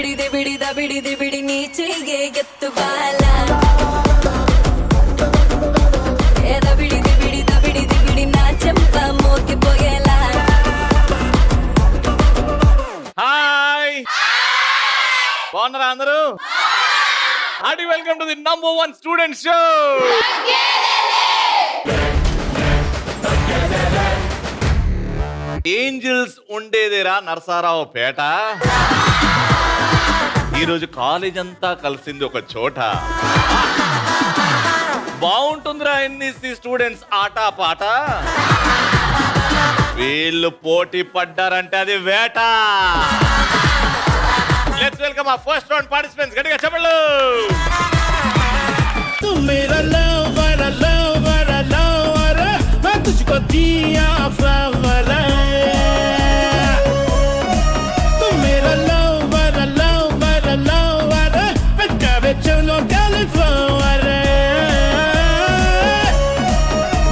ಬಿಡಿ ನೀಚೆಗೆ ಎತ್ತು ಬಾಲ ಬಿಡಿ ನಾ ಚೆಂಪ ಮೋಕೆ ಪೊಗೆಲ. హాయ్ బాగున్నారా అందరూ? Hearty welcome to the number 1 student show. Angels ఉండేదేరా నరసారావు పేట. ఈరోజు కాలేజ్ అంతా కలిసింది ఒక చోట. బాగుంటుందిరా ఎన్ఈసి స్టూడెంట్స్ ఆట పాట. వీళ్ళు పోటీ పడ్డారంటే అది వేట. Let's welcome our first round participants. గట్టిగా చెప్పండి. तू मेरा lover lover lover मैं तुझको दिया flower. तू मेरा lover lover lover मैं कभी चलो cauliflower.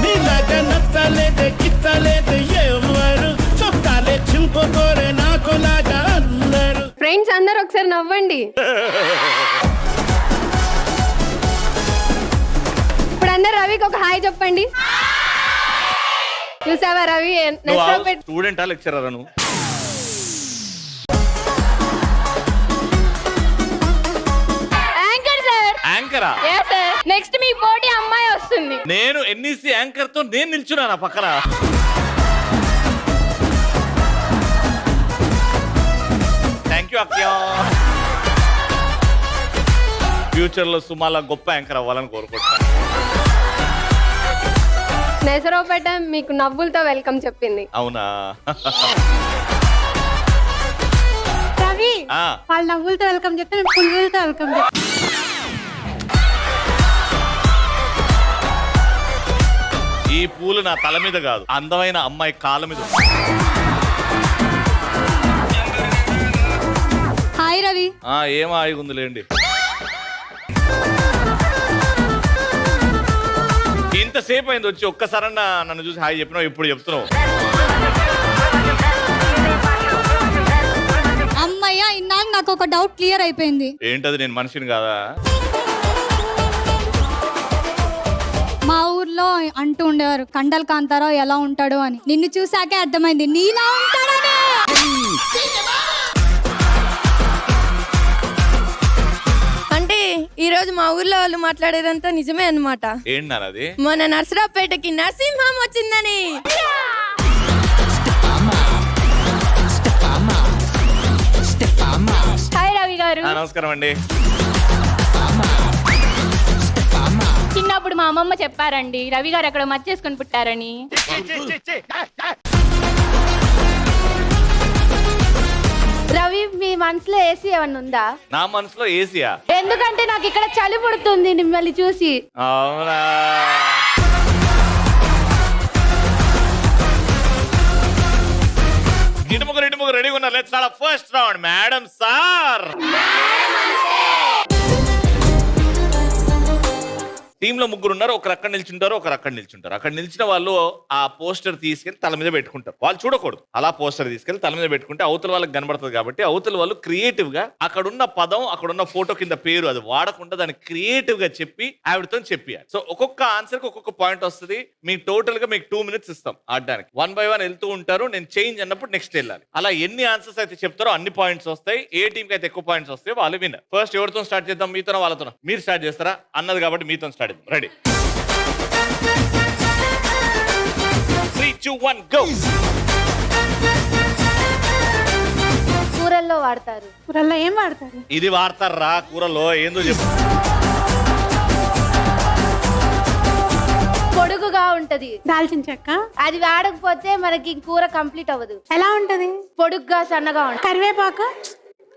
नीला गन्ना ले दे कितना ले दे ये मरू चोकाले चिंपो करे ना को लागा अंदर. ఫ్రెండ్స్ అందరూ ఒకసారి నవ్వండి. ఇప్పుడు అందరు రవికి ఒక హాయ్ చెప్పండి. చూసావా రవి స్టూడెంటా లెక్చరరా నువ్వు? Anchor sir. యాంకరా? yes sir. నెక్స్ట్ మీ పోటీ అమ్మాయి వస్తుంది. నేను ఎన్ఈసి యాంకర్ తో నేను నిల్చున్నానా పక్కన? థ్యాంక్ యూ అక్కయ్య. ఫ్యూచర్ లో సుమాల గొప్ప యాంకర్ అవ్వాలని కోరుకుంటున్నాను. నెసరావుపేట మీకు నవ్వులతో వెల్కమ్ చెప్పింది. అవునా? రవి వాళ్ళు నవ్వులతో వెల్కమ్ చెప్తే నేను పువ్వులతో వెల్కమ్ చెప్తాను. ఈ పూలు నా తల మీద కాదు, అందమైన అమ్మాయి కాళ్ళ మీద. హాయ్ రవి. ఏం ఆగుందిలేండి. ఇంతసేపు అయింది వచ్చి, ఒక్కసారన్నా నన్ను చూసి హాయ్ చెప్పినావు, ఇప్పుడు చెప్తున్నావు. అమ్మయ్య ఇన్నాళ్ళు నాకు ఒక డౌట్ క్లియర్ అయిపోయింది. ఏంటది? నేను మనిషిని కాదా? మా ఊర్లో అంటూ ఉండేవారు కండల్ కాంతారావు ఎలా ఉంటాడో అని. నిన్ను చూసాకే అర్థమైంది నీలా ఉంటాడని. అంటే ఈ రోజు మా ఊర్లో వాళ్ళు మాట్లాడేదంతా నిజమే అన్నమాట. ఏంటది? మన నర్సరావుపేటకి నరసింహం వచ్చిందని. హాయ్ రవి గారు. నమస్కారం అండి. చిన్నప్పుడు మా అమ్మమ్మ చెప్పారండి రవి గారు అక్కడ మచ్చేసుకొని పుట్టారని. రవి మీ మనసులో ఏసీ ఏమన్నా ఉందా? నా మనసులో ఏసీయా? ఎందుకంటే నాకు ఇక్కడ చలి పుడుతుంది మిమ్మల్ని చూసి. అవునా? ఇటు ముగ్గురు రెడీగా ఉన్నారు. Let's start first round. Madam sir, team లో ముగ్గురు ఉన్నారు. ఒకరు అక్కడ నిల్చుంటారు, ఒకరు అక్కడ నిల్చుంటారు. అక్కడ నిలిచిన వాళ్ళు ఆ పోస్టర్ తీసుకెళ్లి తల మీద పెట్టుకుంటారు. వాళ్ళు చూడకూడదు. అలా పోస్టర్ తీసుకెళ్లి తల మీద పెట్టుకుంటే అవతల వాళ్ళకి కనబడుతుంది కాబట్టి అవతల వాళ్ళు క్రియేటివ్ గా అక్కడున్న పదం, అక్కడున్న ఫోటో కింద పేరు అది వాడకుండా దాన్ని క్రియేటివ్ గా చెప్పి ఆవిడతో చెప్పారు. సో ఒక్కొక్క ఆన్సర్ కి ఒక్కొక్క పాయింట్ వస్తుంది. మీ టోటల్ గా మీకు 2 minutes ఇస్తాం ఆడడానికి. 1 by 1 వెళ్తూ ఉంటారు. నేను చేంజ్ అన్నప్పుడు నెక్స్ట్ వెళ్ళాలి. అలా ఎన్ని ఆన్సర్స్ అయితే చెప్తారో అన్ని పాయింట్స్ వస్తాయి. ఏ టీమ్ కి అయితే ఎక్కువ పాయింట్స్ వస్తాయి వాళ్ళు విన్నర్. ఫస్ట్ ఎవరితో స్టార్ట్ చేద్దాం? మీతో వాళ్ళతో? మీరు స్టార్ట్ చేస్తారా అన్నది కాబట్టి మీతో స్టార్ట్ చేద్దాం. రెడీ? 3, 2, 1 గో. కూరల్లో వాడతారు. కూరల్లో ఏం వాడతారు? ఇది వాడతారా కూరలో? ఏందో చెప్పు. పొడుగుగా ఉంటది. దాల్చిన చెక్క. అది వాడకపోతే మనకి కూర కంప్లీట్ అవ్వదు. ఎలా ఉంటది? పొడుగ్గా సన్నగా ఉంటది. కరివేపాకు,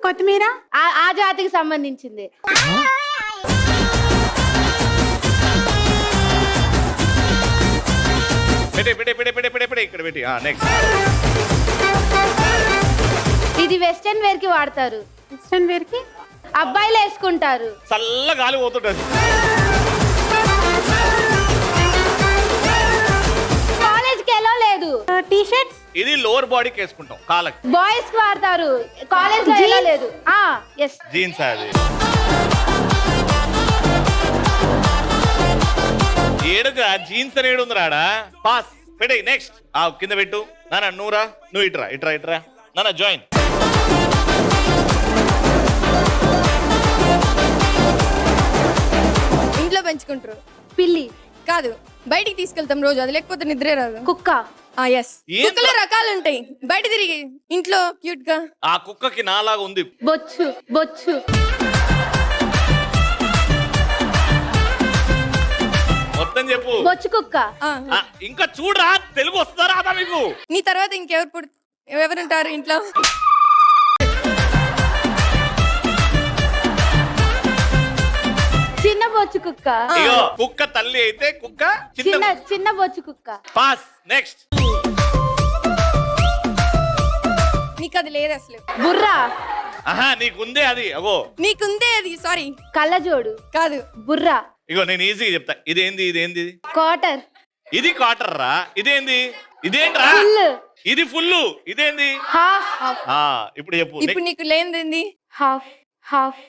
కొత్తిమీర. ఆ జాతికి సంబంధించింది. ఇక్కడ పెట్టి నెక్స్ట్. ఇది వెస్టర్న్ వేర్ కి వాడతారు. వెస్టర్న్ వేర్ కి అబ్బాయిలు వేసుకుంటారు. చల్ల గాలి పోతుంటది. కాలేజ్ కి ఎలా లేదు. T shirts. ఇది లో లోవర్ బాడీకి వేసుకుంటాం కాళ్ళకి. బాయ్స్ వాడతారు, కాలేజ్ లో ఎలా లేదు. ఎస్, జీన్స్ అది. ఏడుగా జీన్స్ అని ఏడు ఉంది రాడా. పాస్ పెట్టే. నెక్స్ట్ కింద పెట్టు. నాన్న నువ్వురా, నువ్వు ఇట్రా ఇట్రా ఇట్రా. నాన్న జాయిన్. ఇంట్లో పెంచుకుంటారు. పిల్లి కాదు, బయటికి తీసుకెళ్తాం రోజు, అది లేకపోతే నిద్రే రాదు. కుక్క. ఎస్, కుక్కలో రకాలు ఉంటాయి. బయట తిరిగి ఇంట్లో క్యూట్ గా. ఆ కుక్కకి నాలాగా ఉంది. బొచ్చు. బొచ్చు. మొత్తం చెప్పు. బొచ్చు కుక్క. ఇంకా చూడరా, తెలుగు వస్తారా అదా మీకు? నీ తర్వాత ఎవరుంటారు ఇంట్లో? చిన్న బొచ్చు కుక్క. ఇగో కుక్క తల్లి అయితే కుక్క చిన్న చిన్న బొచ్చు కుక్క. పాస్. నెక్స్ట్. నీకు అది లేదు అసలు. బుర్రా. నీకుందే అది. అగో నీకుందే అది. సారీ, కళ్ళజోడు. కాదు, బుర్రా. ఇగో నేను ఈజీగా చెప్తా. ఇదేంది? క్వార్టర్. ఇది క్వార్టర్ రా. ఇదేంది? ఇదేంట్రా? ఇది ఫుల్. ఇదేంది? హాఫ్. ఇప్పుడు చెప్పు. ఇప్పుడు నీకు లేనిది హాఫ్. హాఫ్.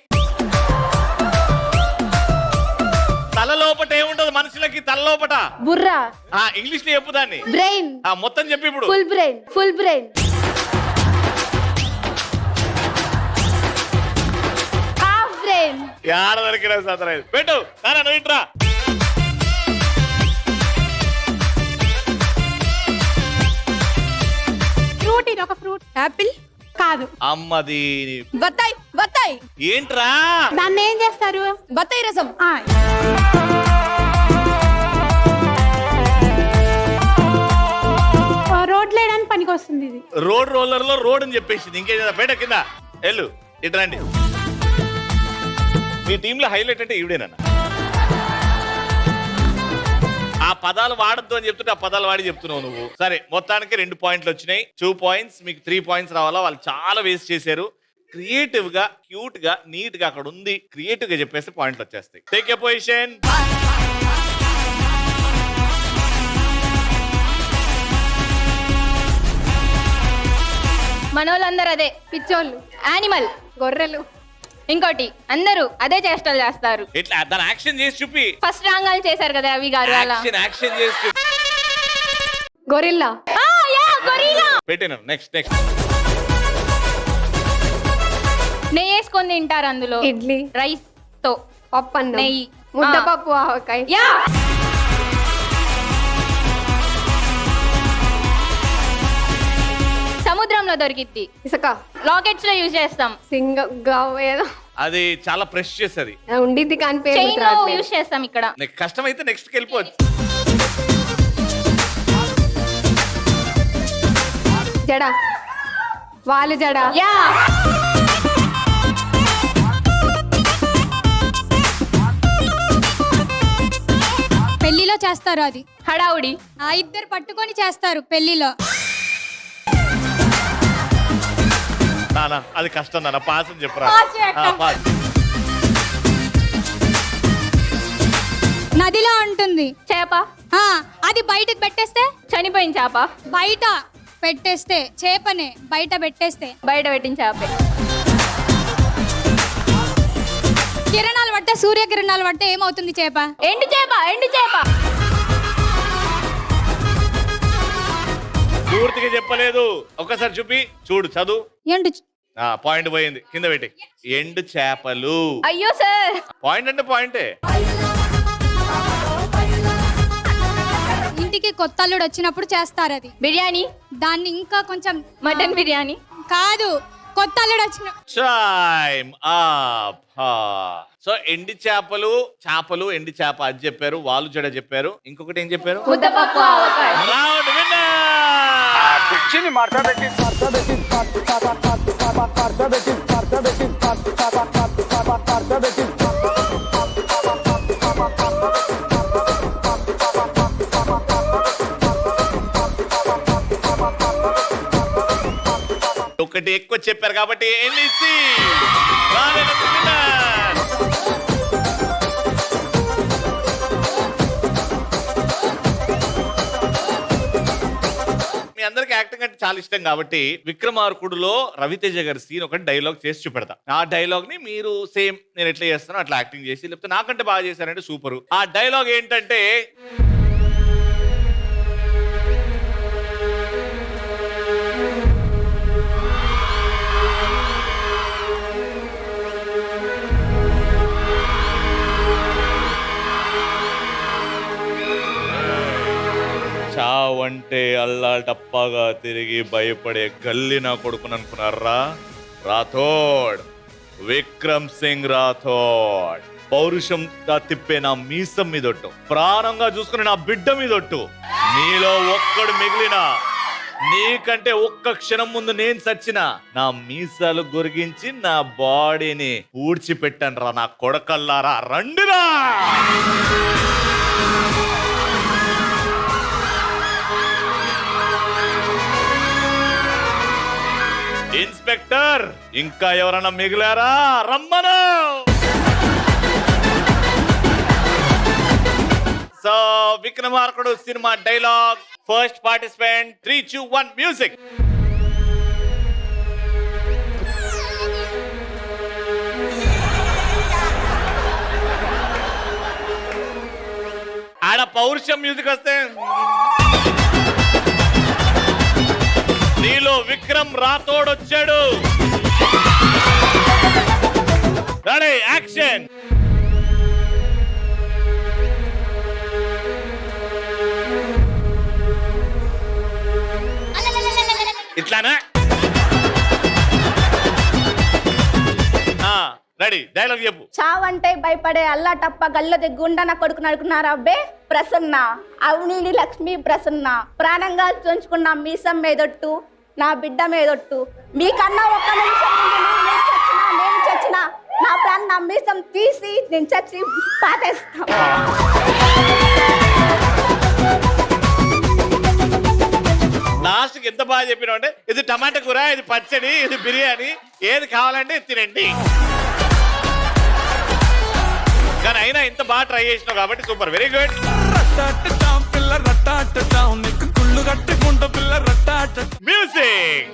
తల లోపట ఏముంటది మనుషులకి? తల లోపట బుర్రా. ఇంగ్లీష్ లో చెప్పు దాన్ని. బ్రెయిన్. మొత్తం చెప్పు ఇప్పుడు. Full brain. Full brain. Half brain. యాడ దొరికిన సతరా పెట్టు. నాన్న నువ్వు ఇట్రా. ఫ్రూట్. ఇది ఒక ఫ్రూట్. యాపిల్ కాదు. అమ్మది బత్తాయి. బత్తాయి ఏంట్రా? దాన్ని ఏం చేస్తారు? బత్తాయి రసం. రోడ్లు వేయడానికి పనికి వస్తుంది ఇది. రోడ్ రోలర్ లో రోడ్ అని చెప్పేసింది. ఇంకేం బయట కింద వెళ్ళు. ఇట్రండి. మీ టీమ్ లో హైలైట్ అంటే ఈవిడేనన్న. ఆ పదాలు వాడద్దు అని చెప్తుంటే ఆ పదాలు వాడి చెప్తున్నావు నువ్వు. సరే, మొత్తానికి 2 పాయింట్లు వచ్చినాయి. 2 పాయింట్స్. మీకు 3 పాయింట్స్ రావాలా. వాళ్ళు చాలా వేస్ట్ చేశారు. క్రియేటివ్ గా, క్యూట్ గా, నీట్ గా అక్కడ ఉంది. క్రియేటివ్ గా చెప్పేస్తే పాయింట్లు వచ్చేస్తాయి. Take a position. మనోళ్ళందరూ అదే పిచ్చోళ్ళు, యానిమల్, గొర్రెలు. ఇంకోటి అందరూ అదే చేష్టలు చేస్తారు. ఇట్లా దాని యాక్షన్ చేసి చూపి. ఫస్ట్ రాంగాలు చేశారు కదా రవి గారు. అలా యాక్షన్ చేసి చూపి. గొరిల్లా. పెట్టినా. నెక్స్ట్. నెయ్యి వేసుకొని తింటారు అందులో. ఇడ్లీ. రైస్ తో పప్పు అన్నం. నెయ్యి. ముద్దపప్పు ఆవకాయ. సముద్రంలో దొరికిద్ది. ఇసుక. లాకెట్స్ లో యూజ్ చేస్తాం. ఏదో అది చాలా ఫ్రెష్ చేస్తుంది. ఉండిద్ది కానీ పేరు చైన్ లో యూజ్ చేస్తాం ఇక్కడ. నీకు కష్టమైతే నెక్స్ట్ వెళ్ళిపోవచ్చు. జడ. వాళ్ళు జడ. యా. పెళ్లిలో చేస్తారు అది. హడావుడి. ఇద్దరు పట్టుకొని చేస్తారు పెళ్లిలో. నానా అది కష్టం నాన్న. పాస్ అని చెప్పరా. పాస్. నదిలో ఉంటుంది చేప. అది బయటకు పెట్టేస్తే చనిపోయిన చేప. బయట పెట్టేస్తే చేపనే. బయట పెట్టేస్తే బయట పెట్టిన చేపే. కిరణాలు పడితే, సూర్యకిరణాలు పడితే ఏమవుతుంది చేప? ఎండు చేప. ఎండు చేప. పూర్తిగా చెప్పలేదు. ఒక్కసారి చూపి చూడు, చదువు. ఎండు. పాయింట్ పోయింది. కింద పెట్టి. ఎండు చేపలు. అయ్యో సార్. పాయింట్ అంటే పాయింటే. ఇంటికి కొత్త అల్లుడు వచ్చినప్పుడు చేస్తారు అది. బిర్యానీ. దాన్ని ఇంకా కొంచెం మటన్ బిర్యానీ కాదు, కొత్త అల్లుడు వచ్చిన. Time up. సో ఎండి చేపలు, ఎండి చేప అది చెప్పారు. వాళ్ళు జడ చెప్పారు. ఇంకొకటి ఏం చెప్పారు? ముద్దపప్పు ఆవకాయ. Round winner. ఒకటి ఎక్కువ చెప్పారు కాబట్టి ఎన్ఈసి మీ అందరికి యాక్టింగ్ అంటే చాలా ఇష్టం కాబట్టి విక్రమార్కుడులో రవితేజ గారి సీన్ ఒక డైలాగ్ చేసి చూపెడతా. ఆ డైలాగ్ ని మీరు సేమ్ నేను ఎట్లా చేస్తానో అట్లా యాక్టింగ్ చేసి, లేకపోతే నాకంటే బాగా చేశారంటే సూపర్. ఆ డైలాగ్ ఏంటంటే, చావంటే అల్లా టప్పాగా తిరిగి భయపడే గల్లి నా కొడుకుని అనుకున్నారా? రాథోడ్, విక్రమ్ సింగ్ రాథోడ్. పౌరుషంగా తిప్పే నా మీసం మీదొట్టు, ప్రాణంగా చూసుకునే నా బిడ్డ మీదొట్టు. నీలో ఒక్కడు మిగిలిన, నీకంటే ఒక్క క్షణం ముందు నేను చచ్చిన, నా మీసాలు గురిగించి నా బాడీని ఊడ్చిపెట్టాను రా నా కొడకల్లారా, రండిరా. ఇన్స్పెక్టర్, ఇంకా ఎవరైనా మిగిలారా? రమ్మను. So Vikramarkudu cinema dialogue, first participant, 3, 2, 1 music. ఆడ పౌరుషం మ్యూజిక్ వస్తే, నీలో విక్రమ్ రాథోడ్ వచ్చాడు. Ready, action. ఇట్లానా? రెడీ, డైలాగ్ చెప్పు. చావంటే భయపడే అల్లా టప్ప గల్ల దిగ్గుండా నా కొడుకు నడుకున్నారా అబ్బే ప్రసన్న, అవినీడి లక్ష్మి ప్రసన్న, ప్రాణంగా చూంచుకున్న మీసం మీదొట్టు, నా బిడ్డ మీదొట్టు. మీకన్నా ఒక్క నిమిషం నేను చచ్చినా నా ప్రాణం నా మీసం తీసి నేను చచ్చి పాతేస్తా. లాస్ట్ ఎంత బాగా చెప్పినావు అంటే, ఇది టమాటా కూర, ఇది పచ్చడి, ఇది బిర్యానీ, ఏది కావాలంటే తినండి. కానీ అయినా ఇంత బాగా ట్రై చేసినావు కాబట్టి సూపర్, వెరీ గుడ్. మ్యూజిక్.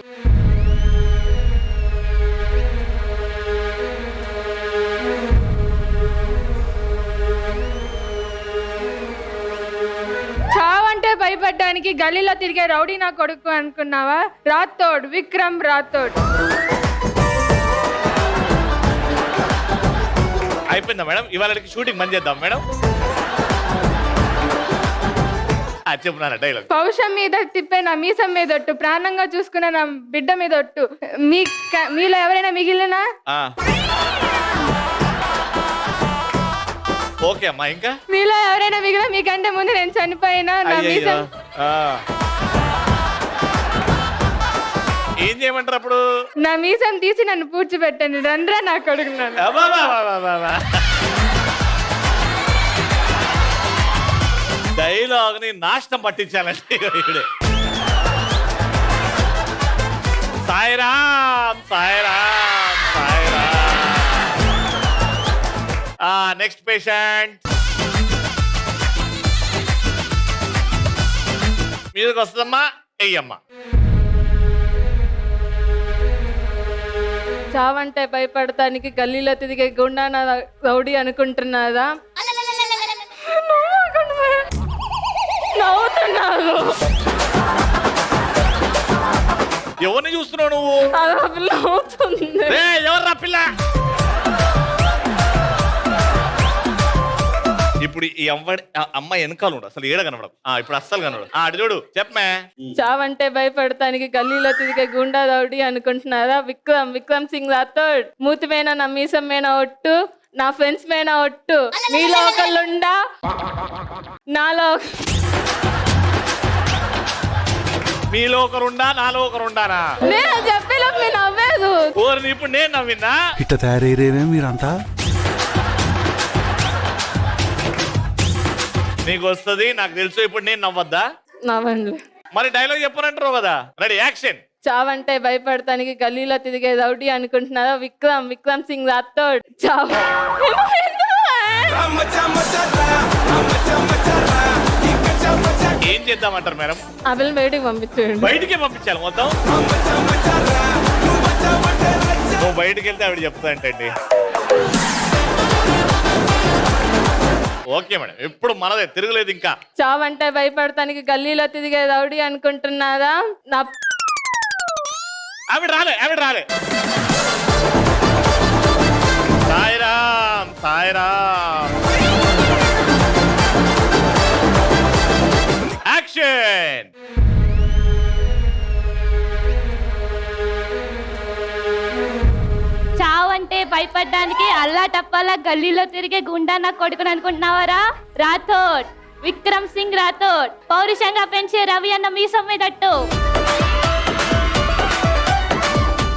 చావంటే భయపడ్డానికి గల్లీలో తిరిగే రౌడీ నా కొడుకు అనుకున్నావా? రాథోడ్, విక్రమ్ రాథోడ్. అయిపోయిందా మేడం? ఇవాళకి షూటింగ్ మంది చేద్దాం మేడం. చెప్పున్నారా డైలాగ్? పౌషం మీద తిప్పే నా మీసం మీదొట్టు, ప్రాణంగా చూసుకున్న నా బిడ్డ మీదొట్టు. మీలో ఎవరైనా మిగిలినా? ఓకే అమ్మా, ఇంకా మీలో ఎవరైనా మిగిలిన, మీకంటే ముందు నేను చనిపోయినా నా మీసం. ఏం చేయమంటారు అప్పుడు? నా మీసం తీసి నన్ను పూడ్చిపెట్టండి, రండ్రా నా కొడుకున్నాను. డైలాగ్ ని నాశనం పట్టించాలంటే సాయిరామ్ సాయిరామ్ సాయిరామ్. Next patient. మీదకి వస్తుందమ్మా, ఎయ్యమ్మా. చావంటే భయపడటానికి గల్లీలో తిరిగే గుండా నా రౌడీ అనుకుంటున్నారా? నవ్వుతున్నాను. ఎవరిని చూస్తున్నావు నువ్వు? ఎవర్రా పిల్ల? ఇప్పుడు ఈ అమ్మాయి వెనకాల అసలు ఏడ కనబడదు. ఇప్పుడు అస్సలు కనబడదు. అటు చూడు, చెప్పమే. చావంటే భయపడటానికి గల్లీలో తిరిగే గుండా రౌడీ అనుకుంటున్నారా? విక్రమ్ సింగ్ రాథోడ్. మూతిమైన నా మీసం మీద ఒట్టు, నా ఫ్రెండ్స్ మీద ఒట్టు. మీలో ఒకళ్ళుండా, నాలో మీలో ఒకరుండా, నాలో ఒకరుండానా? నేను చెప్పేలోపు నేను నవ్వేదు. ఓరిని ఇప్పుడు నేను నవ్వినా? ఇట్ట తయారయ్యేవే మీరంతా. నీకు వస్తుంది, నాకు తెలుసు. ఇప్పుడు నేను నవ్వద్దా? నవ్వండి. మరి డైలాగ్ చెప్పనంటారు కదా. Ready, action. చావంటే భయపడటానికి గల్లీలో తిరిగే రౌడీ అనుకుంటున్నారా? విక్రమ్ సింగ్ రాథోడ్. చావు. ఏం ఇద్దామంటారు మేడం? ఆ పిల్లని బయటికి పంపించేయండి. బయటికే పంపించాలి మొత్తం. నువ్వు బయటికి వెళ్తే ఆవిడ చెప్తా ఏంటండి. ఓకే మేడం, ఎప్పుడు మనదే తిరగలేదు. ఇంకా చావంటే భయపడటానికి గల్లీలో తిరిగే రౌడీ అనుకుంటున్నారా? నా ఆవిడ రాలే. సాయిరామ్ యాక్షన్. చావంటే భయపడ్డానికి అల్లా టప్పాలా గల్లీలో తిరిగే గుండా నా కొడుకుని అనుకుంటున్నావరా? రాథోడ్, విక్రమ్ సింగ్ రాథోడ్, పౌరుషంగా పెంచే రవి అన్న మీసం మీదట్టు,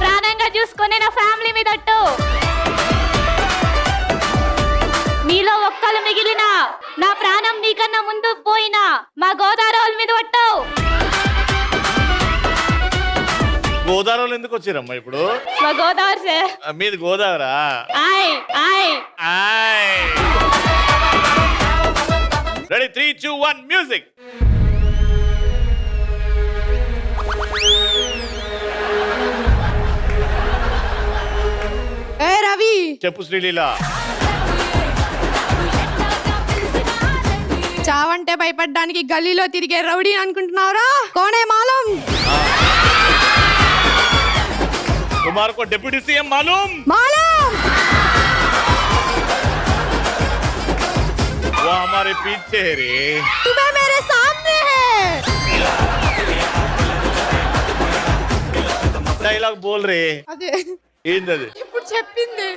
ప్రాణంగా చూసుకునే నా ఫ్యామిలీ మీదట్టు, మీలో ఒక్కలు మిగిలిన నా ప్రాణం నీకన్నా ముందు పోయినా మా గోదావరి మీద పట్టు. గోదావరిలో ఎందుకు వచ్చారమ్మా ఇప్పుడు? మా గోదావరి సార్. మీది గోదావరా? Ready, 3, 2, 1 music. ఏ రవి, చెప్పు శ్రీలీల. చావంటే భయపడ్డానికి గల్లీలో తిరిగే రౌడీ అనుకుంటున్నావురా? కోనే మాలం. कुमार को डिप्टी सीएम मालूम? वो हमारे पीछे है रे. तुम्हें मेरे सामने है. డైలాగ్ బోల్ రే. అదే ఏందది ఇప్పుడు చెప్పింది.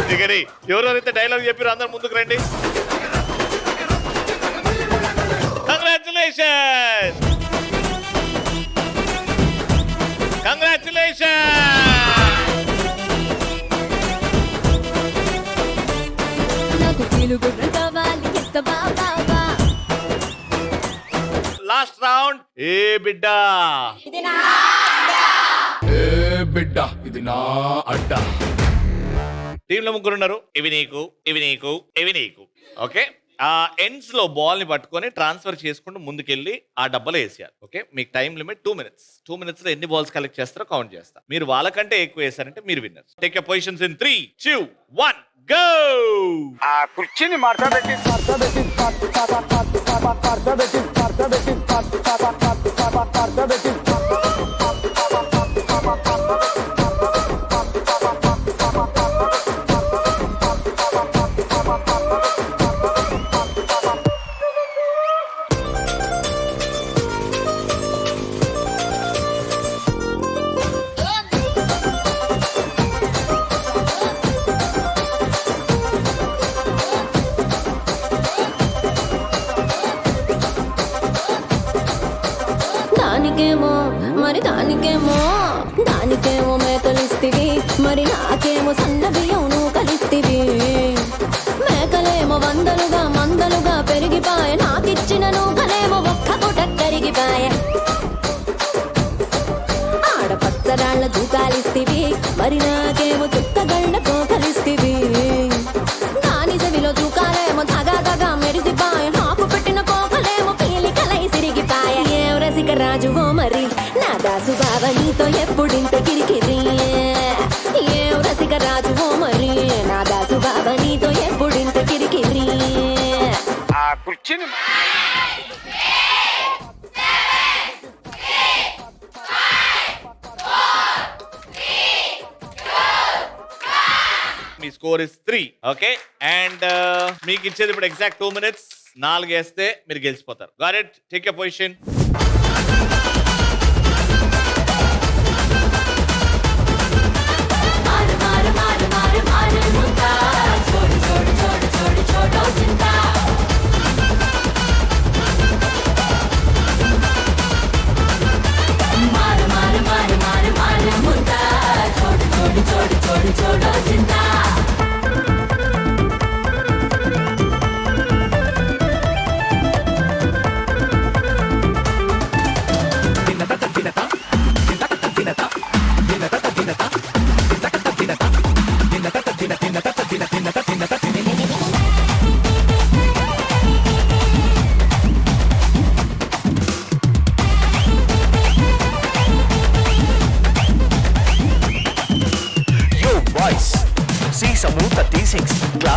దిగరి, ఎవరెవరైతే డైలాగ్ చెప్పారో అందరు ముందుకు రండి. కంగ్రాచులేషన్. నాకు తెలుగు కావాలి ఎంత బాబా. Last round. ఏ బిడ్డ ఇది నా అడ్డా. టీంలో ముగ్గురు ఉన్నారు. ఇవి నీకు. ఓకే, ఆ ఎండ్స్ లో బాల్ ని పట్టుకొని ట్రాన్స్ఫర్ చేసుకుంటూ ముందుకెళ్ళి ఆ డబ్బాలో వేసేయాలి. ఓకే, మీకు టైం లిమిట్ 2 minutes. 2 minutes లో ఎన్ని బాల్స్ కలెక్ట్ చేస్తారో కౌంట్ చేస్తా. మీరు వాళ్ళకంటే ఎక్కువ వేసారంటే మీరు winner. Take your positions in 3, 2, 1 go. ఆ కుర్చీని మార్చబెట్టి దానికేమో మేకలిస్తివి, మరి నాకేమో సన్న బియ్యం నువ్వు కలిస్తివి. మేకలేమో మందలుగా పెరిగిపాయ, నాకిచ్చిన నూకలేమో ఒక్క పూట కరిగిపాయ. ఆడపచ్చరాళ్ళ దూకాలిస్తివి, మరి నాకేమో చుక్కగళ్ళ కోకలిస్తివి. దాని చెవిలో దూకాలేమో దగా మెరిసిపాయ, నాకు పెట్టిన కోకలేమో పీలికలై సిరిగిపాయ. ఏం రసిక రాజువో మరి నా దాసు బావ నీతో ఎప్పుడింత కిరికిరి. ఏం రసిక రాజువో మరి నా దాసు బావ నీతో ఎప్పుడింత కిరికిరి. ఆ కుర్చీని మీ స్కోర్ ఇస్ 3. ఓకే, అండ్ మీకు ఇచ్చేది ఇప్పుడు ఎగ్జాక్ట్ 2 minutes. 4 వేస్తే మీరు గెలిచిపోతారు. Got it? Take your position.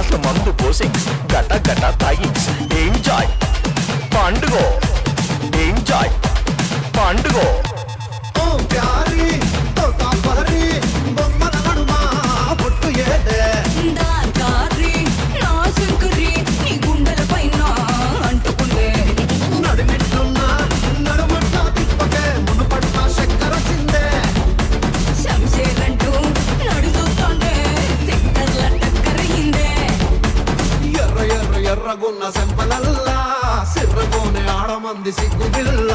గ్లాసుల మందు పోసి గట గట తాగి ఎంజాయ్ పండుగ ఎంజాయ్ పండుగ ఓ ప్యారీ తో కాపరి బొమ్మల నడుమా పొట్టు ఏదే నడిమిట్టున్నా నడుమట్ట తిప్పకే మునుపట్ట చక్కెర చిందే ఎర్ర ఎర్ర ఎర్రగున్న సెంపలల్లా సిర్రగోనే ఆడమంది సిగ్గు పిల్ల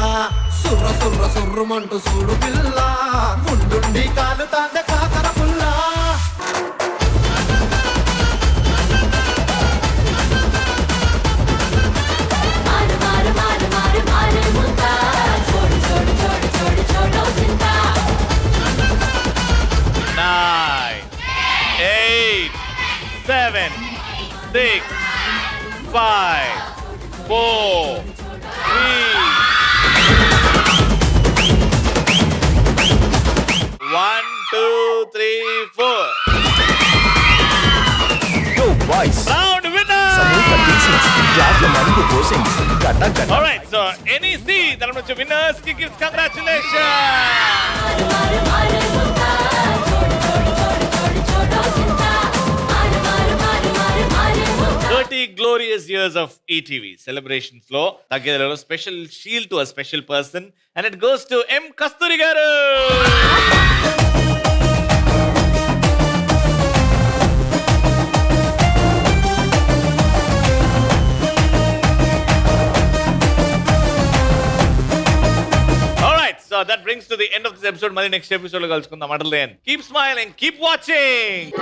సుర్ర సుర్ర సుర్రుమంటూ సూడు పిల్ల ముందుండి కాలు తాంద కాకర పుల్ల Nine, 8, 7, 6, 5, 4, 3, 1, 2, 3, 4. Yo boys Round winner! సమూహ తీసి గ్లాసుల మందు పోసి గట గట All right, so NEC తరఫు నుంచి winners కి gifts, congratulations! 30 glorious years of ETV celebrations లో తగ్గేలో special shield to a special person and it goes to M Kasturi garu. All right, so that brings to the end of this episode. Mali next episode lo kalusukundaam. Until then, keep smiling, keep watching.